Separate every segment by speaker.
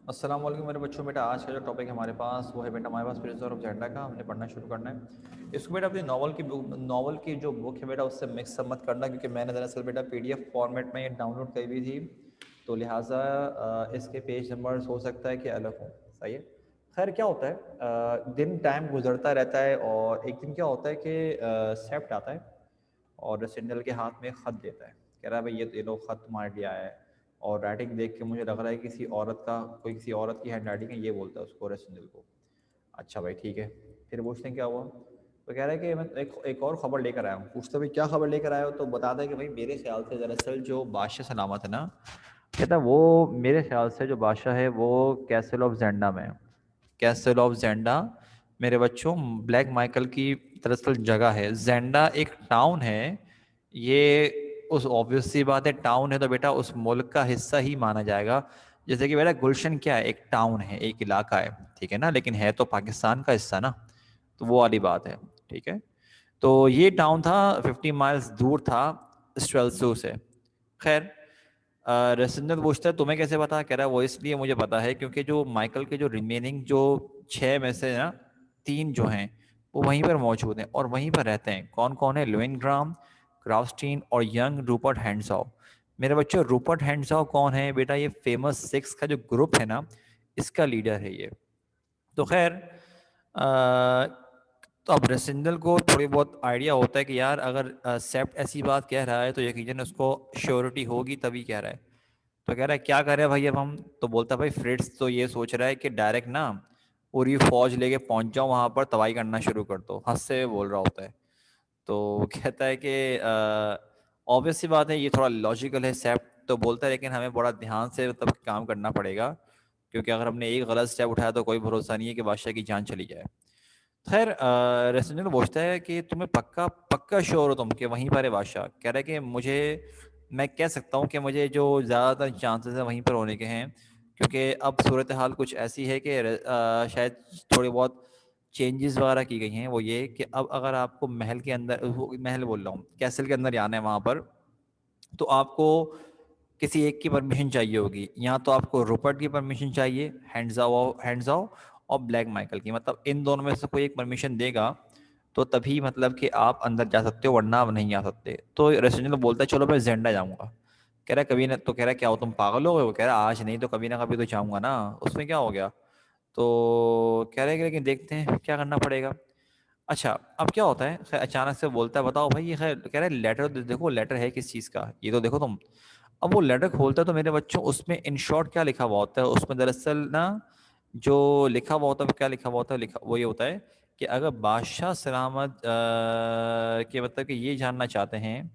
Speaker 1: अस्सलाम वालेकुम मेरे बच्चों। बेटा आज का जो टॉपिक हमारे पास वो है बेटा हमारे पास प्रिजर्व ऑफ जेंडा का हमने पढ़ना शुरू करना है। इसको बेटा अपनी नॉवल की जो बुक है बेटा उससे मिक्स मत करना, क्योंकि मैंने दरअसल बेटा पीडीएफ फॉर्मेट में ये डाउनलोड करी हुई थी, तो लिहाजा इसके पेज नंबर्स हो सकता है कि अलग हों। सही है। खैर क्या होता है, दिन टाइम गुजरता रहता है और एक दिन क्या होता है कि सेप्ट आता है और सिंडल के हाथ में ख़त देता है। कह रहा है भाई ये लो ख़त तुम्हारे लिए आया है, और राइटिंग देख के मुझे लग रहा है किसी औरत की हैंड राइटिंग है, ये बोलता है उसको सिंडल को। अच्छा भाई ठीक है। फिर पूछते हैं क्या हुआ, तो कह रहा है कि मैं एक और ख़बर लेकर आया हूँ। पूछते भाई क्या ख़बर लेकर आया हो, तो बताता है कि भाई मेरे ख्याल से दरअसल जो बादशाह सलामत है ना, कहता है वो मेरे ख्याल से जो बादशाह है वो कैसल ऑफ जेंडा में है। कैसल ऑफ जेंडा मेरे बच्चों ब्लैक माइकल की दरअसल जगह है। जेंडा एक टाउन है, ये उस ऑब्वियस सी बात है, टाउन है तो बेटा उस मुल्क का हिस्सा ही माना जाएगा। जैसे कि बेटा गुलशन क्या है, एक टाउन है, एक इलाका है, ठीक है ना, लेकिन है तो पाकिस्तान का हिस्सा ना, तो वो वाली बात है। ठीक है। तो ये टाउन था 50 माइल्स दूर था स्ट्रेल्सो से। खैर रसिंदर पूछता है तुम्हें कैसे पता, कह रहा है वो इसलिए मुझे पता है क्योंकि जो माइकल के जो रिमेनिंग जो 6 में से ना 3 जो हैं वो वहीं पर मौजूद हैं और वहीं पर रहते हैं। कौन कौन है, लुइन ग्राम, क्राउस्टीन और यंग रूपर्ट हैंड्सॉ। मेरे बच्चों रूपर्ट हैंड्सॉ कौन है बेटा, ये फेमस सिक्स का जो ग्रुप है ना, इसका लीडर है ये। तो खैर तो अब रसिंदल को थोड़ी बहुत आइडिया होता है कि यार अगर सेप्ट ऐसी बात कह रहा है तो यकीनन उसको श्योरिटी होगी तभी कह रहा है। तो कह रहा है क्या करें भाई अब हम, तो बोलता है भाई फ्रिट्स तो ये सोच रहा है कि डायरेक्ट ना पूरी फौज लेके पहुंच जाओ वहां पर, तबाही करना शुरू कर दो, हंस से बोल रहा होता है। तो कहता है कि ऑब्वियस सी बात है, ये थोड़ा लॉजिकल है सेप्ट, तो बोलता है लेकिन हमें बड़ा ध्यान से मतलब काम करना पड़ेगा, क्योंकि अगर हमने एक गलत स्टेप उठाया तो कोई भरोसा नहीं है कि बादशाह की जान चली जाए। खैर रेस्टोरेंट पूछता है कि तुम्हें पक्का पक्का श्योर हो तुम कि वहीं पर है बादशाह। कह रहा है कि मुझे, मैं कह सकता हूँ कि मुझे जो ज़्यादातर चांसेस है वहीं पर होने के हैं, क्योंकि अब सूरत हाल कुछ ऐसी है कि शायद थोड़ी बहुत चेंजेस वगैरह की गई हैं। वो ये कि अब अगर आपको महल के अंदर, महल बोल रहा हूँ, कैसल के अंदर जाना है वहाँ पर, तो आपको किसी एक की परमिशन चाहिए होगी। या तो आपको रूपर्ट की परमिशन चाहिए, हैंड्स और ब्लैक माइकल की, मतलब इन दोनों में से कोई एक परमिशन देगा तो तभी मतलब कि आप अंदर जा सकते हो, वरना आप नहीं आ सकते। तो रेसिडेंट बोलता है चलो मैं जेंडा जाऊंगा। कह रहा है कभी ना, तो कह रहा है क्या हो तुम पागल हो गए, वो कह रहा है आज नहीं तो कभी ना कभी तो जाऊंगा ना, उसमें क्या हो गया। तो कह रहे हैं कि लेकिन देखते हैं क्या करना पड़ेगा। अच्छा अब क्या होता है, खैर अचानक से बोलता है बताओ भाई ये, खैर कह रहा है लेटर देखो, लेटर है किस चीज़ का ये तो देखो तुम। अब वो लेटर खोलता है तो मेरे बच्चों उसमें इन शॉर्ट क्या लिखा हुआ होता है, उसमें दरअसल ना जो लिखा हुआ होता है वो क्या लिखा हुआ होता है, लिखा वो ये होता है कि अगर बादशाह सलामत के मतलब कि ये जानना चाहते हैं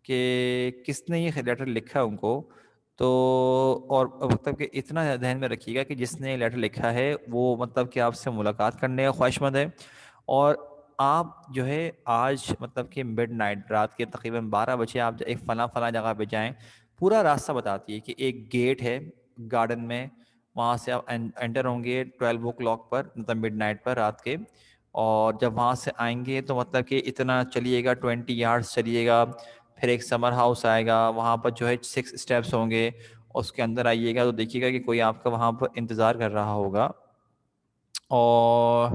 Speaker 1: कि किसने ये लेटर लिखा है उनको, तो और मतलब कि इतना ध्यान में रखिएगा कि जिसने लेटर लिखा है वो मतलब कि आपसे मुलाकात करने का ख्वाहिशमंद है, और आप जो है आज मतलब कि मिडनाइट, रात के तकरीबन 12 बजे आप एक फ़लाँ फ़लाँ जगह पे जाएं। पूरा रास्ता बताती है कि एक गेट है गार्डन में, वहाँ से आप एंटर होंगे 12 o'clock पर, मतलब मिडनाइट पर रात के। और जब वहाँ से आएंगे तो मतलब कि इतना चलिएगा, 20 yards चलिएगा, फिर एक समर हाउस आएगा, वहाँ पर जो है 6 steps होंगे, उसके अंदर आइएगा तो देखिएगा कि कोई आपका वहाँ पर इंतज़ार कर रहा होगा। और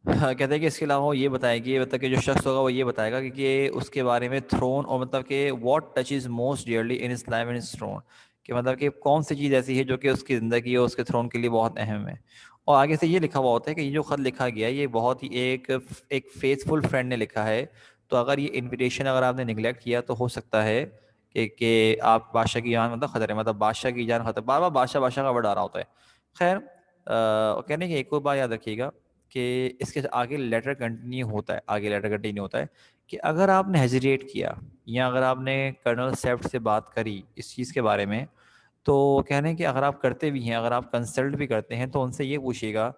Speaker 1: हाँ, कहते हैं कि इसके अलावा वो ये बताएगी, ये मतलब कि जो शख्स होगा वो ये बताएगा कि उसके बारे में थ्रोन, और मतलब कि what touch is most dearly in his life and thrown, कि मतलब कि कौन सी चीज़ ऐसी है जो कि उसकी ज़िंदगी और उसके थ्रोन के लिए बहुत अहम है। और आगे से ये लिखा हुआ होता है कि ये जो ख़त लिखा गया है ये बहुत ही एक फेथफुल फ्रेंड ने लिखा है, तो अगर ये इनविटेशन अगर आपने निगलेक्ट किया तो हो सकता है कि आप बादशाह की जान मतलब खतरे, मतलब बादशाह की जान खतरे, बार बार बादशाह बादशाह का वर्ड आ रहा होता है। खैर कहने की एक और बात याद रखिएगा कि इसके आगे लेटर कंटिन्यू होता है, आगे लेटर कंटिन्यू होता है कि अगर आपने हेजिटेट किया या अगर आपने कर्नल सेफ्ट से बात करी इस चीज़ के बारे में, तो कहने कि अगर आप करते भी हैं, अगर आप कंसल्ट भी करते हैं तो उनसे ये पूछिएगा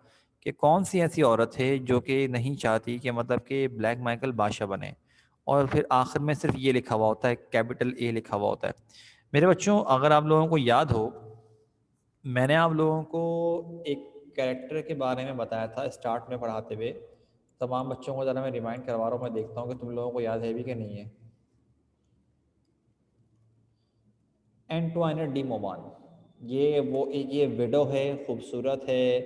Speaker 1: कि कौन सी ऐसी औरत है जो कि नहीं चाहती कि मतलब कि ब्लैक माइकल बादशाह बने। और फिर आखिर में सिर्फ ये लिखा हुआ होता है, कैपिटल ए लिखा हुआ होता है। मेरे बच्चों अगर आप लोगों को याद हो, मैंने आप लोगों को एक कैरेक्टर के बारे में बताया था स्टार्ट में पढ़ाते हुए। तमाम बच्चों को ज़रा मैं रिमाइंड करवा रहा हूँ, मैं देखता हूँ कि तुम लोगों को याद है भी कि नहीं है। एंटवाइनर डी मोबान। ये विडो है, खूबसूरत है,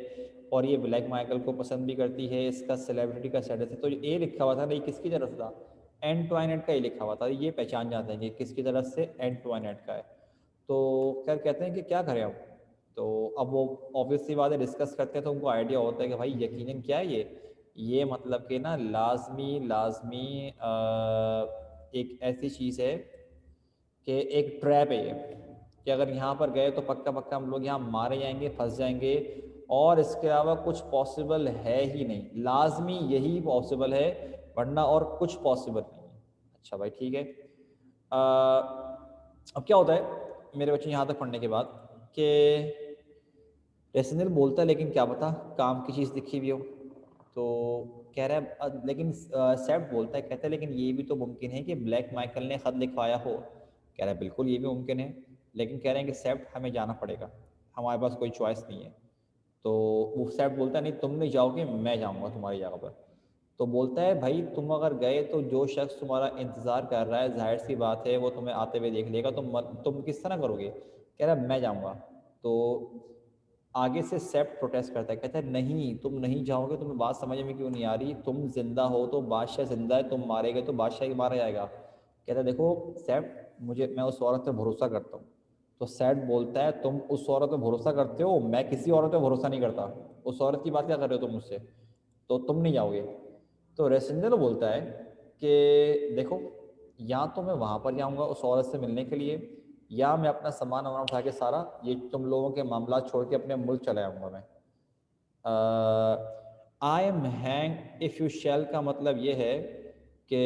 Speaker 1: और ये ब्लैक माइकल को पसंद भी करती है, इसका सेलिब्रिटी का स्टेटस है। तो ये लिखा हुआ था ना, ये किसकी तरफ था? एंटवाइनेट का ये लिखा हुआ था। ये पहचान जाते हैं कि किसकी तरफ से, एंटवाइनेट का है। तो खैर कहते हैं कि क्या करें अब। तो अब वो ऑब्वियस सी बात है, डिस्कस करते हैं तो उनको आइडिया होता है कि भाई यकीनन क्या है ये मतलब कि ना लाजमी लाजमी एक ऐसी चीज़ है कि एक ट्रैप है ये, कि अगर यहाँ पर गए तो पक्का पक्का हम लोग यहाँ मारे जाएंगे, फंस जाएंगे, और इसके अलावा कुछ पॉसिबल है ही नहीं, लाजमी यही पॉसिबल है, वरना और कुछ पॉसिबल नहीं है। अच्छा भाई ठीक है। अब क्या होता है मेरे बच्चे यहाँ तक पढ़ने के बाद कि रेसनल बोलता है लेकिन क्या पता काम की चीज़ दिखी भी हो। तो कह रहा है लेकिन सेफ्ट बोलता है, कहता है लेकिन ये भी तो मुमकिन है कि ब्लैक माइकल ने ख़त लिखवाया हो। कह रहा है बिल्कुल ये भी मुमकिन है, लेकिन कह रहे हैं कि सेफ्ट हमें जाना पड़ेगा, हमारे पास कोई चॉइस नहीं है। तो वो सेफ्ट बोलता है नहीं तुम नहीं जाओगे, मैं जाऊँगा तुम्हारी जगह पर। तो बोलता है भाई तुम अगर गए तो जो शख्स तुम्हारा इंतज़ार कर रहा है, जाहिर सी बात है वो तुम्हें आते हुए देख लेगा, तुम किस तरह करोगे? कह रहा है मैं जाऊँगा। तो आगे से सेप्ट प्रोटेस्ट करता है, कहता है नहीं तुम नहीं जाओगे, तुम्हें बात समझ में क्यों नहीं आ रही? तुम जिंदा हो तो बादशाह जिंदा है, तुम मारे गए तो बादशाह ही मारा जाएगा। कहता है देखो सेप्ट, मैं उस औरत पे भरोसा करता हूँ। तो सेप्ट बोलता है तुम उस औरत पे भरोसा करते हो, मैं किसी औरत पे भरोसा नहीं करता। उस औरत की बात क्या कर रहे हो तुम मुझसे? तो तुम नहीं जाओगे। तो रेसिंडल बोलता है कि देखो या तो मैं वहाँ पर जाऊँगा उस औरत से मिलने के लिए, या मैं अपना सामान वामान उठा के सारा ये तुम लोगों के मामला छोड़ के अपने मुल्क चला जाऊँगा मैं। I am hang if you shell का मतलब ये है कि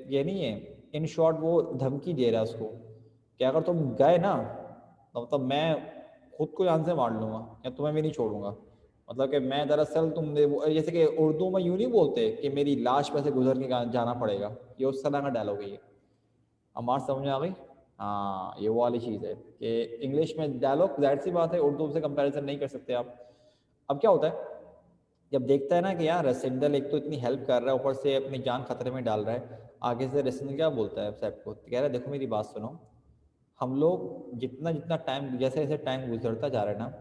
Speaker 1: ये नहीं है, इन शॉर्ट वो धमकी दे रहा है उसको कि अगर तुम गए ना तो मतलब मैं खुद को जान से मार लूँगा या तुम्हें भी नहीं छोड़ूंगा। मतलब कि मैं दरअसल जैसे कि उर्दू में यूँ नहीं बोलते कि मेरी लाश पे से गुजर के जाना पड़ेगा, ये उस तरह का डायलॉग है ये। हमार समझ में आ गई? हाँ ये वो वाली चीज़ है कि इंग्लिश में डायलॉग जाहिर सी बात है उर्दू से कंपैरिजन नहीं कर सकते आप। अब क्या होता है जब देखता है ना कि यार रसिंदल एक तो इतनी हेल्प कर रहा है, ऊपर से अपनी जान खतरे में डाल रहा है, आगे से रसिंदल क्या बोलता है साहब को, कह रहा है देखो मेरी बात सुनो, हम लोग जितना जितना टाइम जैसे जैसे टाइम गुजरता जा रहा है ना,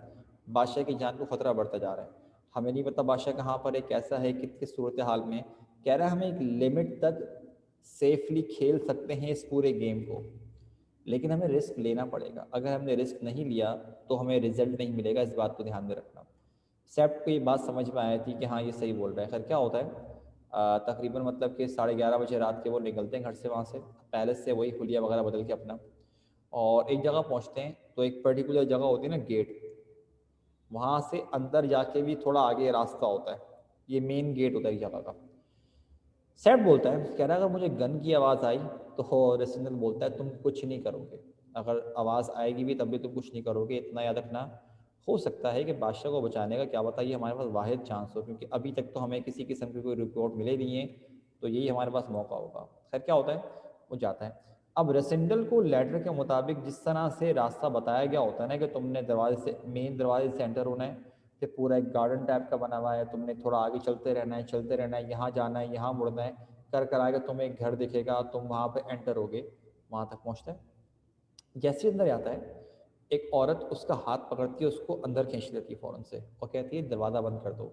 Speaker 1: बादशाह की जान को खतरा बढ़ता जा रहा है। हमें नहीं पता बादशाह कहाँ पर है, कैसा है, किस सूरत हाल में। कह रहा है हम एक लिमिट तक सेफली खेल सकते हैं इस पूरे गेम को, लेकिन हमें रिस्क लेना पड़ेगा। अगर हमने रिस्क नहीं लिया तो हमें रिजल्ट नहीं मिलेगा, इस बात को ध्यान में रखना। सेप्ट को ये बात समझ में आई थी कि हाँ ये सही बोल रहा है। खैर क्या होता है तकरीबन मतलब कि 11:30 बजे रात के वो निकलते हैं घर से, वहाँ से पैलेस से, वही हुलिया वगैरह बदल के अपना, और एक जगह पहुँचते हैं। तो एक पर्टिकुलर जगह होती है ना गेट, वहाँ से अंदर जाके भी थोड़ा आगे रास्ता होता है, ये मेन गेट होता है एक जगह का। सेट बोलता है, कह रहा है अगर मुझे गन की आवाज़ आई तो रेसिडेंट बोलता है तुम कुछ नहीं करोगे, अगर आवाज़ आएगी भी तब भी तुम कुछ नहीं करोगे, इतना याद रखना। हो सकता है कि बादशाह को बचाने का क्या पता ये हमारे पास वाहिद चांस हो, क्योंकि अभी तक तो हमें किसी किस्म की कोई रिपोर्ट मिले नहीं है, तो यही हमारे पास मौका होगा। खैर क्या होता है वो जाता है। अब रेसिडेंटल को लेटर के मुताबिक जिस तरह से रास्ता बताया गया होता है ना कि तुमने दरवाजे से, मेन दरवाजे से एंटर होना है, कि पूरा एक गार्डन टाइप का बना हुआ है, तुमने थोड़ा आगे चलते रहना है, चलते रहना है, यहाँ जाना है, यहाँ मुड़ना है, कर आएगा तुम्हें एक घर दिखेगा, तुम वहाँ पे एंटर होगे, वहाँ तक पहुँचता है। जैसे अंदर आता है एक औरत उसका हाथ पकड़ती है, उसको अंदर खींच लेती है फ़ौरन से और कहती है दरवाज़ा बंद कर दो।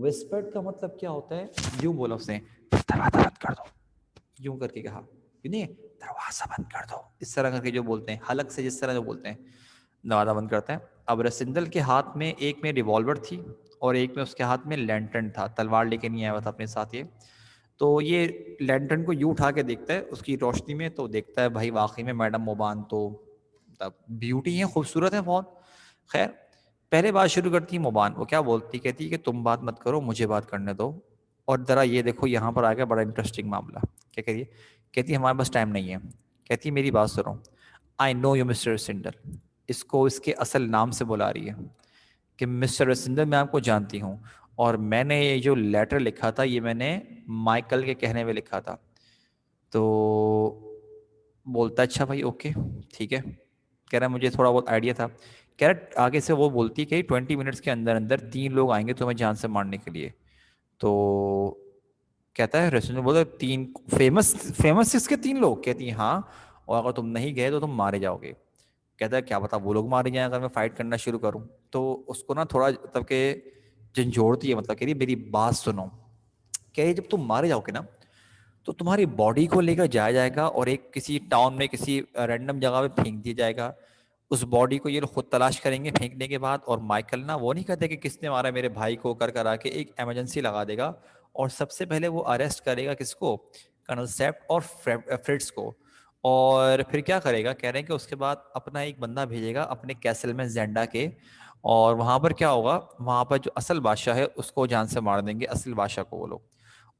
Speaker 1: विस्पर्ड का मतलब क्या होता है, यूँ बोला उसने, दरवाज़ा बंद कर दो, यूँ करके कहा, नहीं दरवाज़ा बंद कर दो, इस तरह करके जो बोलते हैं हलक से, जिस तरह जो बोलते हैं, दरवाज़ा बंद करते हैं। अब रसिंदल के हाथ में एक में रिवॉल्वर थी और एक में उसके हाथ में लैंटर्न था, तलवार लेके नहीं आया हुआ था अपने साथ ये। तो ये लैंटर्न को यूँ उठा के देखता है उसकी रोशनी में, तो देखता है भाई वाकई में मैडम मोबान तो तब ब्यूटी है, खूबसूरत है बहुत। खैर पहले बात शुरू करती है मोबान, वो क्या बोलती, कहती है कि तुम बात मत करो, मुझे बात करने दो, और ज़रा ये देखो यहाँ पर आ गया बड़ा इंटरेस्टिंग मामला। क्या करिए, कहती है हमारे पास टाइम नहीं है। कहती है मेरी बात सुनो, आई नो यू मिस्टर सिंडल, इसको इसके असल नाम से बुला रही है कि मिस्टर रसिंदर मैं आपको जानती हूँ, और मैंने ये जो लेटर लिखा था ये मैंने माइकल के कहने में लिखा था। तो बोलता अच्छा भाई ओके ठीक है, कह रहा मुझे थोड़ा बहुत आइडिया था। कह रहा आगे से वो बोलती कि 20 मिनट्स के अंदर अंदर 3 लोग आएंगे तुम्हें जान से मारने के लिए। तो कहता है रेस्टोरेंट बोला 3 फेमस फेमस इसके 3 लोग, कहती है हाँ, और अगर तुम नहीं गए तो तुम मारे जाओगे। कहता है क्या पता वो लोग मारे जाए अगर मैं फाइट करना शुरू करूं। तो उसको ना थोड़ा मतलब के झंझोड़ती है, मतलब कह रही मेरी बात सुनो। कह रही जब तुम मारे जाओगे ना तो तुम्हारी बॉडी को लेकर जाया जाएगा और एक किसी टाउन में किसी रैंडम जगह पे फेंक दिया जाएगा। उस बॉडी को ये लोग खुद तलाश करेंगे फेंकने के बाद, और माइकल ना वो नहीं कहते कि किसने मारा मेरे भाई को, कर करा के एक इमरजेंसी लगा देगा और सबसे पहले वो अरेस्ट करेगा किसको, कर्नल सेप्ट और फ्रिट्ज को। और फिर क्या करेगा, कह रहे हैं कि उसके बाद अपना एक बंदा भेजेगा अपने कैसल में जेंडा के, और वहां पर क्या होगा, वहां पर जो असल बादशाह है उसको जान से मार देंगे, असल बादशाह को वो लोग।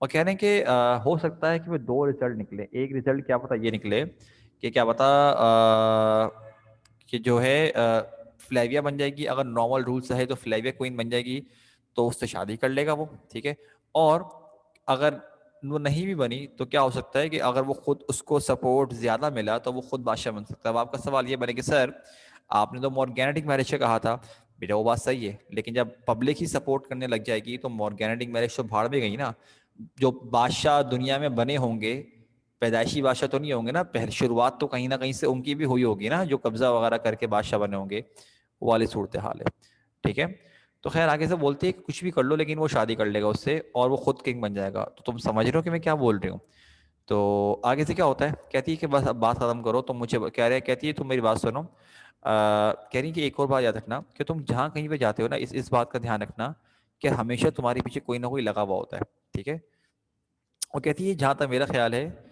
Speaker 1: और कह रहे हैं कि हो सकता है कि वो दो रिजल्ट निकले। एक रिजल्ट क्या पता ये निकले कि क्या पता कि जो है फ्लेविया बन जाएगी, अगर नॉर्मल रूल्स है तो फ्लेविया क्वीन बन जाएगी, तो उससे शादी कर लेगा वो, ठीक है। और अगर वो नहीं भी बनी तो क्या हो सकता है कि अगर वो खुद उसको सपोर्ट ज्यादा मिला तो वो खुद बादशाह बन सकता है। अब आपका सवाल ये बने कि सर आपने तो मॉर्गेनेटिक मैरिज का कहा था। बेटा वो बात सही है, लेकिन जब पब्लिक ही सपोर्ट करने लग जाएगी तो मॉर्गेनेटिक मैरिज तो भाड़ में गई ना। जो बादशाह दुनिया में बने होंगे पैदाइशी बादशाह तो नहीं होंगे ना, पहले शुरुआत तो कहीं ना कहीं से उनकी भी हुई होगी ना, जो कब्जा वगैरह करके बादशाह बने होंगे। वो वाली सूरत हाल है, ठीक है। तो खैर आगे से बोलती है कि कुछ भी कर लो लेकिन वो शादी कर लेगा उससे और वो खुद किंग बन जाएगा। तो तुम समझ रहे हो कि मैं क्या बोल रही हूँ। तो आगे से क्या होता है, कहती है कि बस अब बात खत्म करो, तुम मुझे कह रहे कहती है तुम मेरी बात सुनो। कह रही कि एक और बात याद रखना कि तुम जहाँ कहीं पे जाते हो ना इस बात का ध्यान रखना कि हमेशा तुम्हारे पीछे कोई ना कोई लगा हुआ होता है, ठीक है। और कहती है जहाँ तक मेरा ख्याल है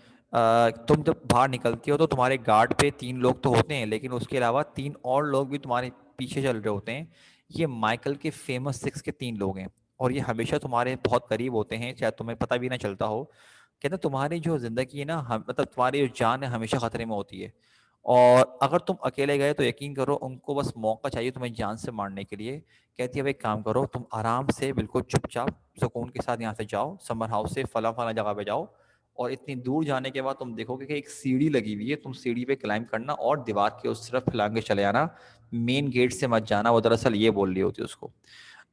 Speaker 1: तुम जब बाहर निकलती हो तो तुम्हारे गार्ड पे 3 लोग तो होते हैं, लेकिन उसके अलावा 3 और लोग भी तुम्हारे पीछे चल रहे होते हैं। ये माइकल के फेमस 6 के 3 लोग हैं, और ये हमेशा तुम्हारे बहुत करीब होते हैं, चाहे तुम्हें पता भी ना चलता हो। कहते हैं तुम्हारी जो जिंदगी है ना मतलब तुम्हारी जो जान है हमेशा खतरे में होती है। और अगर तुम अकेले गए तो यकीन करो उनको बस मौका चाहिए तुम्हें जान से मारने के लिए। कहती है अब एक काम करो, तुम आराम से बिल्कुल चुपचाप सुकून के साथ यहाँ से जाओ, समर हाउस से फला फला जगह पे जाओ, और इतनी दूर जाने के बाद तुम देखोगे कि एक सीढ़ी लगी हुई है, तुम सीढ़ी पे क्लाइंब करना और दीवार के उस तरफ लांगे चले आना, मेन गेट से मत जाना। वो दरअसल ये बोल रही होती है उसको।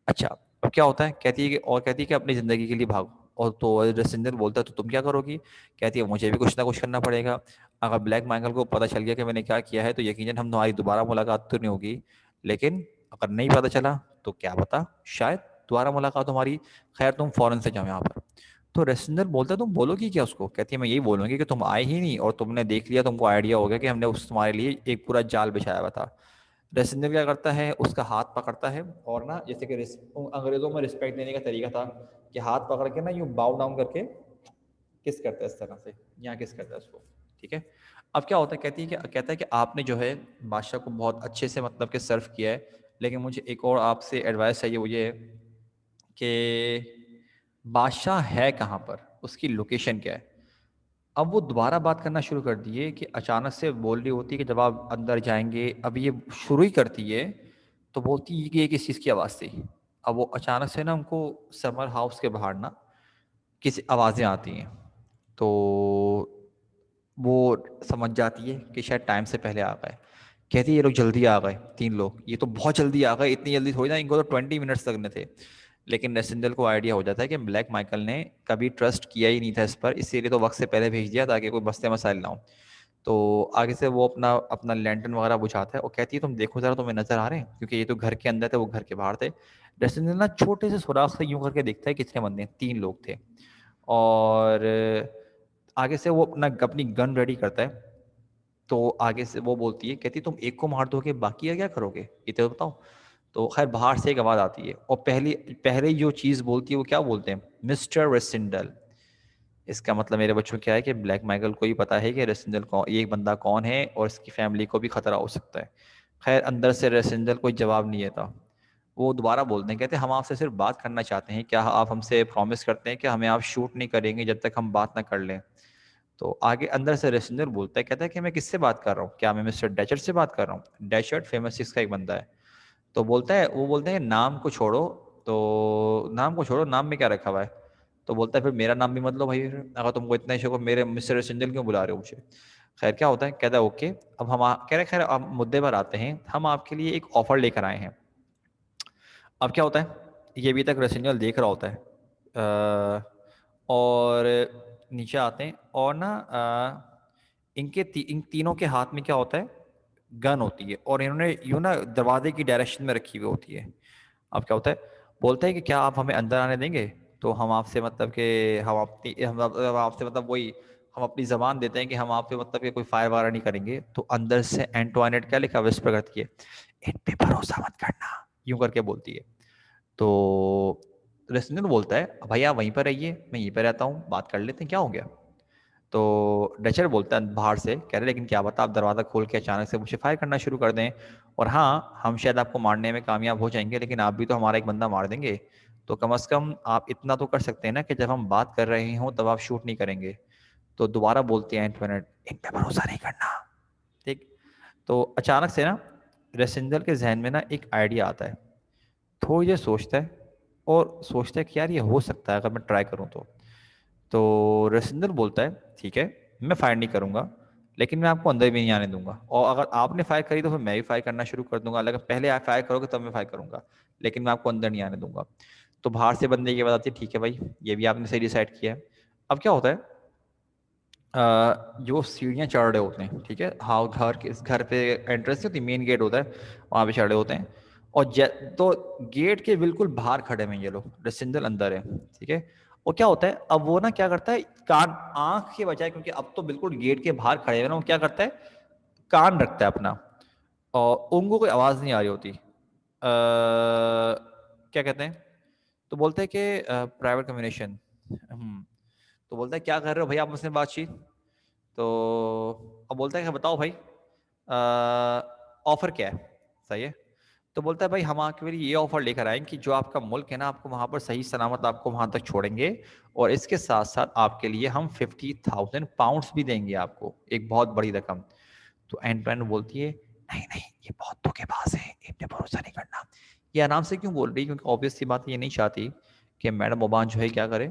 Speaker 1: अच्छा अब क्या होता है, कहती है कि और कहती है कि अपनी जिंदगी के लिए भागो। और तो रसिंदर बोलता है तो तुम क्या करोगी। कहती है मुझे भी कुछ ना कुछ करना पड़ेगा। अगर ब्लैक माइकल को पता चल गया कि मैंने क्या किया है तो यकीनन हम तुम्हारी दोबारा मुलाकात तो नहीं होगी, लेकिन अगर नहीं पता चला तो क्या पता शायद दोबारा मुलाकात हमारी। खैर तुम फौरन से जाओ यहाँ पर। तो रसिंदर बोलता है तुम बोलोगी क्या उसको। कहती है मैं यही बोलूंगी कि तुम आए ही नहीं और तुमने देख लिया, तुमको आइडिया हो गया कि हमने उस तुम्हारे लिए एक पूरा जाल बिछाया हुआ था। रेसिंदर क्या करता है उसका हाथ पकड़ता है, और ना जैसे कि अंग्रेजों में रिस्पेक्ट देने का तरीका था कि हाथ पकड़ के ना यूं बाउ डाउन करके किस करता है इस तरह से, यहाँ किस करता है उसको, ठीक है। अब क्या होता है, कहती है कि कहता है कि आपने जो है बादशाह को बहुत अच्छे से मतलब कि सर्व किया है, लेकिन मुझे एक और आपसे एडवाइस चाहिए, वो ये है कि बादशाह है कहाँ पर, उसकी लोकेशन क्या है। अब वो दोबारा बात करना शुरू कर दिए कि अचानक से बोल रही होती है कि जब आप अंदर जाएंगे, अब ये शुरू ही करती है तो बोलती है कि ये किस चीज़ की आवाज़ थी। अब वो अचानक से ना उनको समर हाउस के बाहर ना किसी आवाज़ें आती हैं, तो वो समझ जाती है कि शायद टाइम से पहले आ गए। कहती है ये लोग जल्दी आ गए, 3 लोग, ये तो बहुत जल्दी आ गए, इतनी जल्दी थोड़ी ना, इनको तो 20 मिनट्स लगने थे। लेकिन नसिंदल को आइडिया हो जाता है कि ब्लैक माइकल ने कभी ट्रस्ट किया ही नहीं था इस पर, इसीलिए तो वक्त से पहले भेज दिया ताकि कोई मसले मसाइल ना हो। तो आगे से वो अपना अपना लैंटर्न वगैरह बुझाता है और कहती है तुम देखो जरा तुम्हें नजर आ रहे हैं, क्योंकि ये तो घर के अंदर थे वो घर के बाहर थे। नसिंदल ना छोटे से सुराख से यूं करके देखता है कितने बंदे हैं, 3 लोग थे। और आगे से वो अपना अपनी गन रेडी करता है। तो आगे से वो बोलती है, कहती तुम एक को मार दोगे बाकी का क्या करोगे ये तो बताओ। तो खैर बाहर से एक आवाज आती है और पहली पहले जो चीज बोलती है वो क्या बोलते हैं, मिस्टर रेसिंडल। इसका मतलब मेरे बच्चों क्या है कि ब्लैक माइकल को ही पता है कि रेसिंडल कौन, ये बंदा कौन है और इसकी फैमिली को भी खतरा हो सकता है। खैर अंदर से रेसिंडल कोई जवाब नहीं देता। वो दोबारा बोलते हैं, कहते हैं हम आपसे सिर्फ बात करना चाहते हैं, क्या आप हमसे प्रॉमिस करते हैं कि हमें आप शूट नहीं करेंगे जब तक हम बात ना कर लें। तो आगे अंदर से रेसिंजर बोलता है, कहता है कि मैं किससे बात कर रहा हूँ, क्या मैं मिस्टर डैचर्ड से बात कर रहा हूँ। डैचर्ड फेमस सिक्स का एक बंदा है। तो बोलता है, वो बोलते हैं नाम को छोड़ो, तो नाम को छोड़ो, नाम में क्या रखा हुआ है। तो बोलता है फिर मेरा नाम भी मत लो भाई, फिर अगर तुमको इतना ही शौक हो मेरे मिस्टर रेसिंजर क्यों बुला रहे हो मुझे। खैर क्या होता है, कहता है ओके। अब हम कह रहे खैर अब मुद्दे पर आते हैं, हम आपके लिए एक ऑफर लेकर आए हैं। अब क्या होता है, ये अभी तक रेसिंजल देख रहा होता है और नीचे आते हैं और ना इन तीनों के हाथ में क्या होता है, गन होती है और इन्होंने यूं ना दरवाजे की डायरेक्शन में रखी हुई होती है। अब क्या होता है, बोलता है कि क्या आप हमें अंदर आने देंगे? तो हम आपसे मतलब कि हम आपसे मतलब वही हम अपनी जबान देते हैं कि हम आप पे मतलब कि कोई फायर वायर नहीं करेंगे। तो अंदर से एंटोनेट क्या लिखा विस्पर करती है, इन पे भरोसा मत करना, यूं करके बोलती है। तो रेस्टोरेंट बोलता है भैया वहीं पर रहिए, मैं यहीं पर रहता हूँ, बात कर लेते हैं, क्या हो गया? तो डचर बोलता है बाहर से, कह रहे लेकिन क्या बता आप दरवाज़ा खोल के अचानक से मुझे फायर करना शुरू कर दें, और हाँ हम शायद आपको मारने में कामयाब हो जाएंगे लेकिन आप भी तो हमारा एक बंदा मार देंगे। तो कम से कम आप इतना तो कर सकते हैं ना कि जब हम बात कर रहे हों तब आप शूट नहीं करेंगे। तो दोबारा बोलते हैं एंटोनेट, इन पे भरोसा नहीं करना। ठीक। तो अचानक से ना रेसेंजर के जहन में ना एक आइडिया आता है। थोड़ी देर सोचता है और सोचता है कि यार ये हो सकता है अगर मैं ट्राई करूँ तो रेसिंदर बोलता है ठीक है, मैं फायर नहीं करूंगा लेकिन मैं आपको अंदर भी नहीं आने दूंगा, और अगर आपने फायर करी तो फिर मैं भी फायर करना शुरू कर दूंगा, अगर पहले आप फायर करोगे तब मैं फायर करूंगा, लेकिन मैं आपको अंदर नहीं आने दूंगा। तो बाहर से बंदे ये बताती है ठीक है भाई, ये भी आपने सही डिसाइड किया है। अब क्या होता है, जो सीढ़ियाँ चढ़ रहे होते हैं, ठीक है, हाँ घर के इस घर पे एंट्रेंस होती है, मेन गेट होता है, वहाँ पे चढ़ रहे होते हैं। और तो गेट के बिल्कुल बाहर खड़े हैं ये लोग, रसिंदल अंदर है, ठीक है। और क्या होता है, अब वो ना क्या करता है, कान आंख के बजाय, क्योंकि अब तो बिल्कुल गेट के बाहर खड़े हैं ना, वो क्या करता है, कान रखता है अपना, और उनको कोई आवाज़ नहीं आ रही होती। क्या कहते हैं, तो बोलते हैं कि प्राइवेट कम्युनिकेशन। तो बोलता है क्या कर रहे हो भाई आप मुझसे बातचीत? तो अब बोलता है कि बताओ भाई, ऑफर क्या है? सही है। तो बोलता है भाई हम आपके लिए ये ऑफर लेकर आए कि जो आपका मुल्क है ना, आपको वहां पर सही सलामत आपको वहां तक छोड़ेंगे, और इसके साथ साथ आपके लिए हम 50,000 पाउंड्स भी देंगे आपको, एक बहुत बड़ी रकम। तो एंटवाइन बोलती है नहीं नहीं ये बहुत धोखेबाज है, इन पे भरोसा नहीं करना। ये आराम से क्यों बोल रही है, क्योंकि ऑब्वियस सी बात है, ये नहीं चाहती कि मैडम ओबान जो है क्या करे,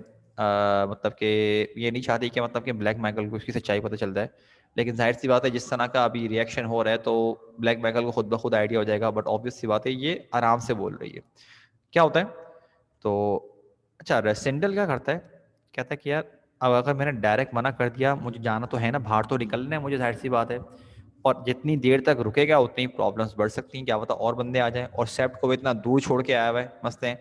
Speaker 1: मतलब कि ये नहीं चाहती कि मतलब कि ब्लैक माइकल को उसकी सच्चाई पता चल जाए। लेकिन जाहिर सी बात है जिस तरह का अभी रिएक्शन हो रहा है तो ब्लैक माइकल को खुद ब खुद आइडिया हो जाएगा, बट ऑब्वियस सी बात है ये आराम से बोल रही है। क्या होता है, तो अच्छा रेसेंडल क्या करता है, कहता है कि यार अब अगर मैंने डायरेक्ट मना कर दिया, मुझे जाना तो है ना, बाहर तो निकलना है मुझे, जाहिर सी बात है, और जितनी देर तक रुकेगा उतनी प्रॉब्लम्स बढ़ सकती हैं, क्या पता और बंदे आ जाएं, और सेप्ट को भी इतना दूर छोड़ के आया हुआ है, मस्त है।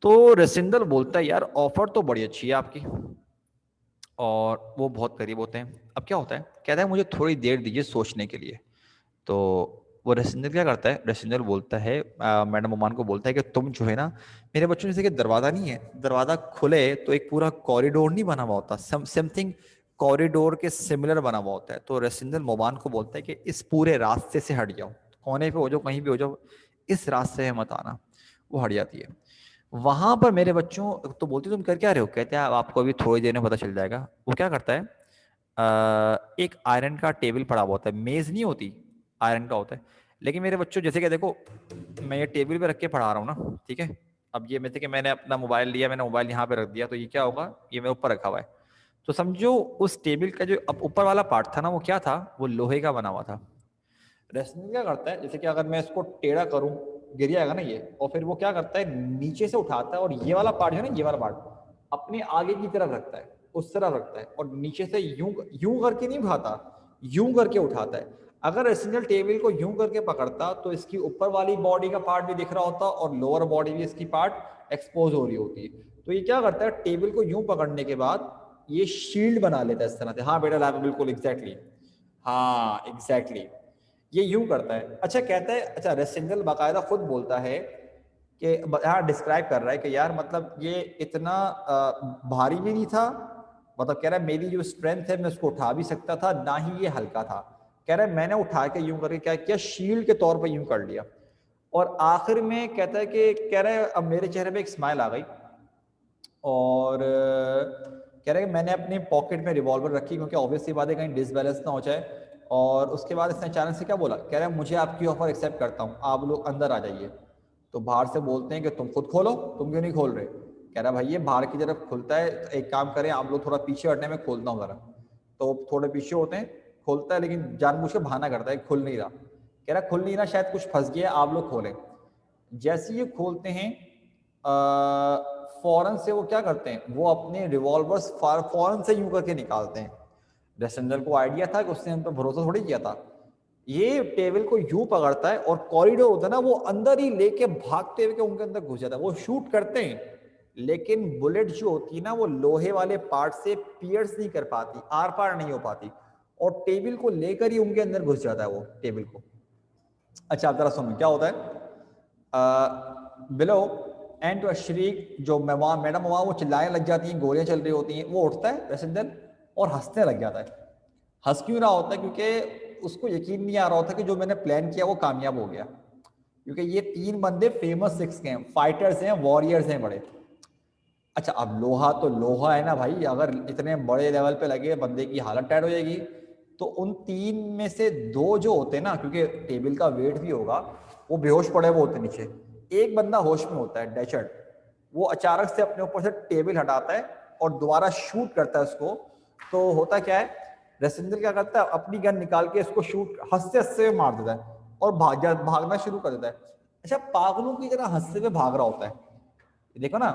Speaker 1: तो रेसिंडल बोलता है यार ऑफर तो बड़ी अच्छी है आपकी, और वो बहुत करीब होते हैं। अब क्या होता है, कहता है मुझे थोड़ी देर दीजिए सोचने के लिए। तो वो रेसिंडल क्या करता है, रेसिंडल बोलता है मैडम ओमान को बोलता है कि तुम जो है ना, मेरे बच्चों जैसे कि दरवाजा नहीं है, दरवाजा खुले तो एक पूरा कॉरिडोर नहीं बना हुआ होता, समथिंग कॉरिडोर के सिमिलर बना हुआ होता है। तो रेसिंडल मोबान को बोलता है कि इस पूरे रास्ते से हट जाओ, कोने पे हो जाओ कहीं भी हो जाओ, इस रास्ते में मत आना। वो हट जाती है। वहां पर मेरे बच्चों, तो बोलते तुम कर क्या रहे हो, कहते हैं आपको अभी थोड़ी देर में पता चल जाएगा। वो क्या करता है, एक आयरन का टेबल पड़ा हुआ होता है, मेज नहीं होती, आयरन का होता है। लेकिन मेरे बच्चों जैसे कि देखो, मैं ये टेबल पे रख के पढ़ा रहा हूँ ना, ठीक है। अब ये जैसे कि मैंने अपना मोबाइल लिया, मैंने मोबाइल यहाँ पे रख दिया, तो ये क्या होगा, ये मेरे ऊपर रखा हुआ है। तो समझो उस टेबल का जो अब ऊपर वाला पार्ट था ना, वो क्या था, वो लोहे का बना हुआ था। रेसलिंग क्या करता है, जैसे कि अगर मैं इसको टेढ़ा करूं, गिर जाएगा ना ये, और फिर वो क्या करता है, नीचे से उठाता है, और ये वाला पार्ट है ना, ये वाला पार्ट अपने आगे की तरफ रखता है, उस तरफ रखता है, और नीचे से यूं यूं करके नहीं उठाता, यूं करके उठाता है। अगर रेसिंगल टेबल को यूं करके पकड़ता तो इसकी ऊपर वाली बॉडी का पार्ट भी दिख रहा होता, और लोअर बॉडी भी इसकी पार्ट एक्सपोज हो रही होती। तो ये क्या करता है, टेबल को यूं पकड़ने के बाद ये शील्ड बना लेता है इस तरह से। हाँ बेटा लाभ बिल्कुल एग्जैक्टली, हाँ एग्जैक्टली, ये यूं करता है। अच्छा कहता है, अच्छा रेसिंगल बाकायदा खुद बोलता है कि यहाँ डिस्क्राइब कर रहा है कि यार मतलब ये इतना भारी भी नहीं था, मतलब कह रहा है मेरी जो स्ट्रेंथ है मैं उसको उठा भी सकता था, ना ही ये हल्का था। कह रहा है मैंने उठा के यूं करके क्या किया, शील्ड के तौर पर यूं कर लिया। और आखिर में कहता है कि कह रहा है अब मेरे चेहरे पे एक स्माइल आ गई, और कह रहा है कि मैंने अपने पॉकेट में रिवॉल्वर रखी, क्योंकि ऑब्वियसली बात है कहीं डिसबैलेंस ना हो जाए। और उसके बाद इसने अचानक से क्या बोला, कह रहा है मुझे आपकी ऑफर एक्सेप्ट करता हूँ, आप लोग अंदर आ जाइए। तो बाहर से बोलते हैं कि तुम खुद खोलो, तुम क्यों नहीं खोल रहे? कह रहा भाई ये बाहर की तरफ खुलता है, तो एक काम करें आप लोग थोड़ा पीछे हटने में, खोलता हूँ जरा। तो थोड़े पीछे होते हैं, खोलता है, लेकिन जानबूझ के बहाना करता है, खुल नहीं रहा। कह रहा खुल नहीं रहा, शायद कुछ फंस गया, आप लोग खोलें। जैसे ये खोलते हैं, फौरन से वो क्या करते हैं, वो अपने रिवॉल्वर्स फौरन से यूं करके निकालते हैं। रेसेंजर को आइडिया था कि उसने उन पर भरोसा थोड़ी किया था, ये टेबल को यूं पकड़ता है और कॉरिडोर होता है ना वो अंदर ही लेके भागते हुए उनके अंदर घुस जाता है। वो शूट करते हैं लेकिन बुलेट जो होती है ना वो लोहे वाले पार्ट से पियर्स नहीं कर पाती, आर पार नहीं हो पाती, और टेबल को लेकर ही उनके अंदर घुस जाता है वो टेबल को। अच्छा आप जरा सुनो क्या होता है। बिलो एंड टू शरीक, जो मैडम वहां वो चिल्लाने लग जाती हैं, गोलियां चल रही होती हैं, वो उठता है रेसिडेंट और हंसने लग जाता है। हंस क्यों रहा होता है? क्योंकि उसको यकीन नहीं आ रहा होता कि जो मैंने प्लान किया वो कामयाब हो गया, क्योंकि ये तीन बंदे फेमस सिक्स के हैं, फाइटर्स हैं, वॉरियर्स हैं बड़े। अच्छा अब लोहा तो लोहा है ना भाई, अगर इतने बड़े लेवल पे लगे बंदे की हालत टाइट हो जाएगी। तो उन तीन में से दो जो होते हैं ना, क्योंकि टेबल का वेट भी होगा, वो बेहोश पड़े हुए होते नीचे, एक बंदा होश में होता है डेचर्ड, वो अचानक से अपने ऊपर से टेबल हटाता है और दोबारा शूट करता है उसको। तो होता क्या है, रेसिडेंट क्या करता है, अपनी गन निकाल के इसको शूट हंसते हंसते मार देता है और भागना शुरू कर देता है। अच्छा पागलों की तरह हंसते हुए भाग रहा होता है, देखो ना।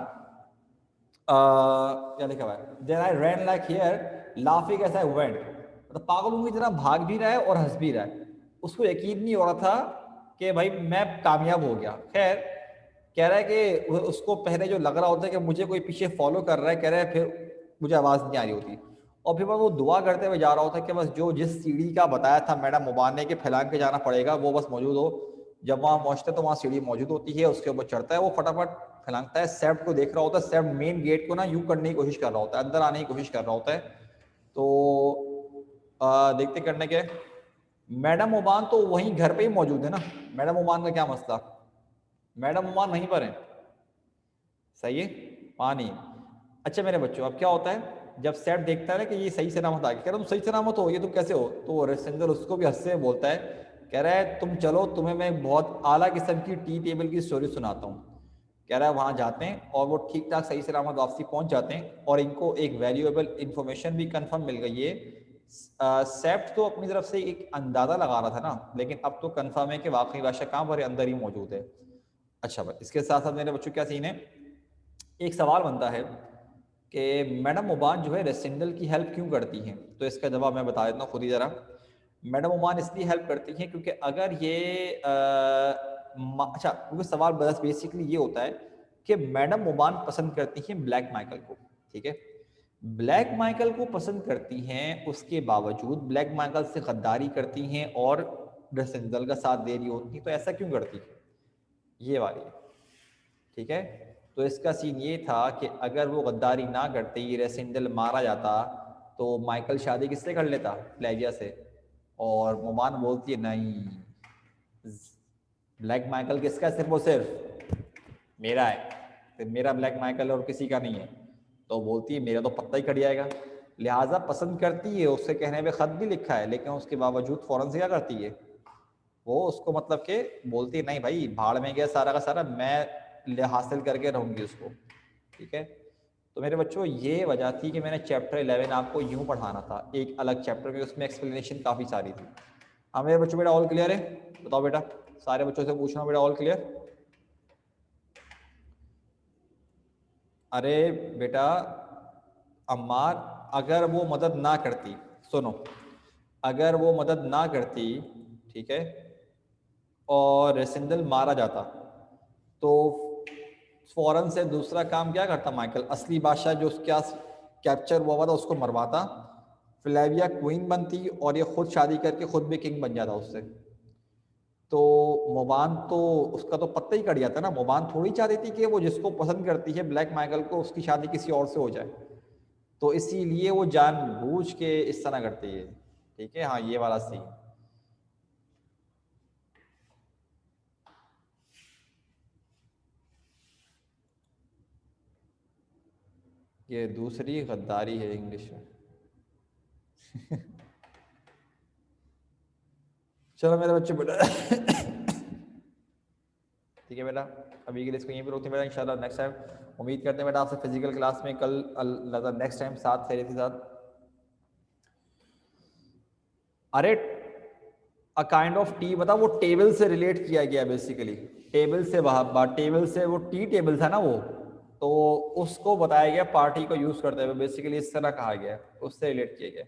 Speaker 1: क्या लिखा हुआ है, then I ran like here laughing as I went, मतलब पागलों की तरह भाग भी रहा है और हंस भी रहा है। उसको यकीन नहीं हो रहा था कि भाई मैं कामयाब हो गया। खैर कह रहा है कि उसको पहले जो लग रहा होता है कि मुझे कोई पीछे फॉलो कर रहा है, कह रहा है फिर मुझे आवाज़ नहीं आ रही होती, और फिर वो दुआ करते हुए जा रहा होता है कि बस जो जिस सीढ़ी का बताया था मैडम मोबान ने कि फैला के जाना पड़ेगा वो बस मौजूद हो। जब वहाँ पहुँचता है तो वहाँ सीढ़ी मौजूद होती है, उसके ऊपर चढ़ता है, वो फटाफट फैलांगता है। सेफ्ट को देख रहा होता है, सेफ्ट मेन गेट को ना यूं करने की कोशिश कर रहा होता है, अंदर आने की कोशिश कर रहा होता है। तो देखते करने के मैडम ओमान तो वहीं घर पे ही मौजूद है ना। मैडम ओमान का क्या मसला, मैडम ओमान वहीं पर है, सही है पानी। अच्छा मेरे बच्चों अब क्या होता है, जब सेफ देखता है ना कि ये सही सलामत आ गया, कह रहा तुम सही सलामत हो, ये तुम कैसे हो? तो रेसेंजर उसको भी हंसते हुए बोलता है, कह रहा है तुम चलो तुम्हें मैं बहुत आला किस्म की टी टेबल की स्टोरी सुनाता हूँ। कह रहा है वहाँ जाते हैं और वो ठीक ठाक सही सलामत वापसी पहुँच जाते हैं और इनको एक वैल्यूएबल इंफॉर्मेशन भी कंफर्म मिल गई है। सेफ्ट तो अपनी तरफ से एक अंदाज़ा लगा रहा था ना, लेकिन अब तो कंफर्म है कि वाकई बादशाह कहाँ पर है, अंदर ही मौजूद है। अच्छा भाई इसके साथ साथ मेरे बच्चों क्या सीन है, एक सवाल बनता है कि मैडम मुबान जो है रेसिंडल की हेल्प क्यों करती हैं? तो इसका जवाब मैं बता देता हूँ खुद ही ज़रा। मैडम मुबान इसलिए हेल्प करती हैं क्योंकि अगर ये अच्छा क्योंकि सवाल बस बेसिकली ये होता है कि मैडम मुबान पसंद करती हैं ब्लैक माइकल को, ठीक है। ब्लैक माइकल को पसंद करती हैं, उसके बावजूद ब्लैक माइकल से गद्दारी करती हैं और रेसिंडल का साथ दे रही होती हैं। तो ऐसा क्यों करती है, ये वाली है, ठीक है। तो इसका सीन ये था कि अगर वो गद्दारी ना करते, ये रेसिंडल मारा जाता, तो माइकल शादी किससे कर लेता, प्लेजिया से। और मोमान बोलती है नहीं, ब्लैक माइकल किसका, सिर्फ और सिर्फ मेरा है, सिर्फ मेरा ब्लैक माइकल और किसी का नहीं है। तो बोलती है मेरा तो पत्ता ही कट जाएगा, लिहाजा पसंद करती है। उससे कहने पे खत भी लिखा है, लेकिन उसके बावजूद फौरन से क्या करती है वो, उसको मतलब कि बोलती है नहीं भाई भाड़ में गया सारा का सारा, मैं हासिल करके रहूंगी उसको, ठीक है। तो मेरे बच्चों ये वजह थी कि मैंने चैप्टर 11 आपको यूं पढ़ाना था, एक अलग चैप्टर में, उसमें एक्सप्लेनेशन काफ़ी सारी थी। हाँ मेरे बच्चों बेटा ऑल क्लियर है? बताओ बेटा, सारे बच्चों से पूछना बेटा ऑल क्लियर। अरे बेटा अम्मार, अगर वो मदद ना करती, सुनो, अगर वो मदद ना करती, ठीक है, और रेसिंडल मारा जाता, तो फौरन से दूसरा काम क्या करता माइकल, असली बादशाह जो उसके कैप्चर हुआ था उसको मरवाता, फ्लेविया क्वीन बनती और ये खुद शादी करके खुद भी किंग बन जाता उससे। तो मोबान तो उसका तो पत्ता ही कट जाता ना, मोबान थोड़ी चाहती थी कि वो जिसको पसंद करती है ब्लैक माइकल को, उसकी शादी किसी और से हो जाए। तो इसीलिए वो जानबूझ के इस तरह करती है, ठीक है। हाँ ये वाला सीन, ये दूसरी गद्दारी है इंग्लिश में। चलो मेरे बच्चे बेटा ठीक है बेटा, अभी के लिए इसको यहीं पर रोकते हैं बेटा, इंशाल्लाह नेक्स्ट टाइम उम्मीद करते हैं बेटा आपसे फिजिकल क्लास में कल नेक्स्ट टाइम साथ फेरे के साथ। अरे अ काइंड ऑफ टी बता, वो टेबल से रिलेट किया गया बेसिकली, टेबल से वहाँ टेबल से, वो टी टेबल था ना वो, तो उसको बताया गया पार्टी को यूज करते हुए, बेसिकली इस तरह कहा गया, उससे रिलेट किया गया।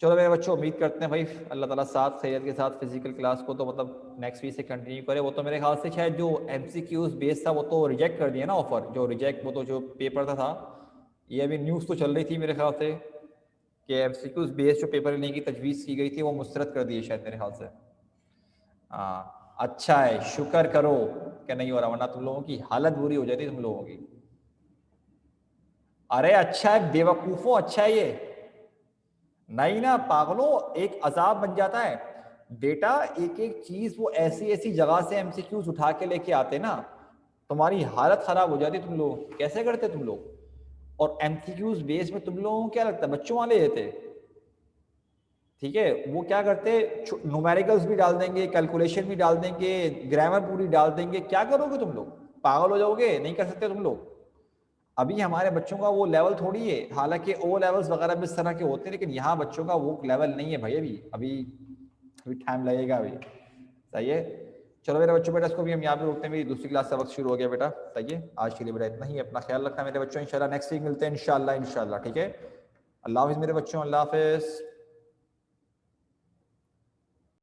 Speaker 1: चलो मेरे बच्चों, उम्मीद करते हैं भाई अल्लाह ताला साथ खैरियत के साथ फिजिकल क्लास को तो मतलब नेक्स्ट वीक से कंटिन्यू करे। वो तो मेरे ख्याल से शायद जो एमसीक्यूज बेस था वो तो रिजेक्ट कर दिया ना ऑफर, जो रिजेक्ट वो तो जो पेपर था ये अभी न्यूज़ तो चल रही थी मेरे ख्याल से कि एमसीक्यूज बेस जो पेपर लेने की तजवीज़ की गई थी वो मुस्तरद कर दिए शायद मेरे ख्याल से। हाँ अच्छा है, शुक्र करो कि नहीं हो रहा, वरना तुम लोगों की हालत बुरी हो जाती तुम लोगों की। अरे अच्छा है बेवकूफ़ों, अच्छा है ये, नहीं ना पागलों, एक अजाब बन जाता है बेटा। एक एक चीज वो ऐसी ऐसी जगह से एमसीक्यूज उठा के लेके आते ना, तुम्हारी हालत खराब हो जाती तुम लोग, कैसे करते तुम लोग। और एमसीक्यूज बेस में तुम लोगों को क्या लगता है बच्चों वाले ये थे, ठीक है। वो क्या करते, न्यूमेरिकल्स भी डाल देंगे, कैलकुलेशन भी डाल देंगे, ग्रामर पूरी डाल देंगे, क्या करोगे तुम लोग, पागल हो जाओगे, नहीं कर सकते तुम लोग। अभी हमारे बच्चों का वो लेवल थोड़ी है, हालांकि ओ लेवल्स वगैरह भी इस तरह के होते हैं, लेकिन यहाँ बच्चों का वो लेवल नहीं है भाई। अभी अभी अभी टाइम लगेगा अभी, सही है। चलो मेरे बच्चों, बेटा इसको भी हम यहाँ पे रोकते हैं, मेरी दूसरी क्लास का वक्त शुरू हो गया बेटा, सही है। आज के लिए बेटा इतना ही, अपना ख्याल रखना मेरे बच्चों, इंशाल्लाह नेक्स्ट वीक मिलते हैं इंशाल्लाह, ठीक है। अल्लाह हाफिज़ मेरे बच्चों, अल्लाह हाफिज़।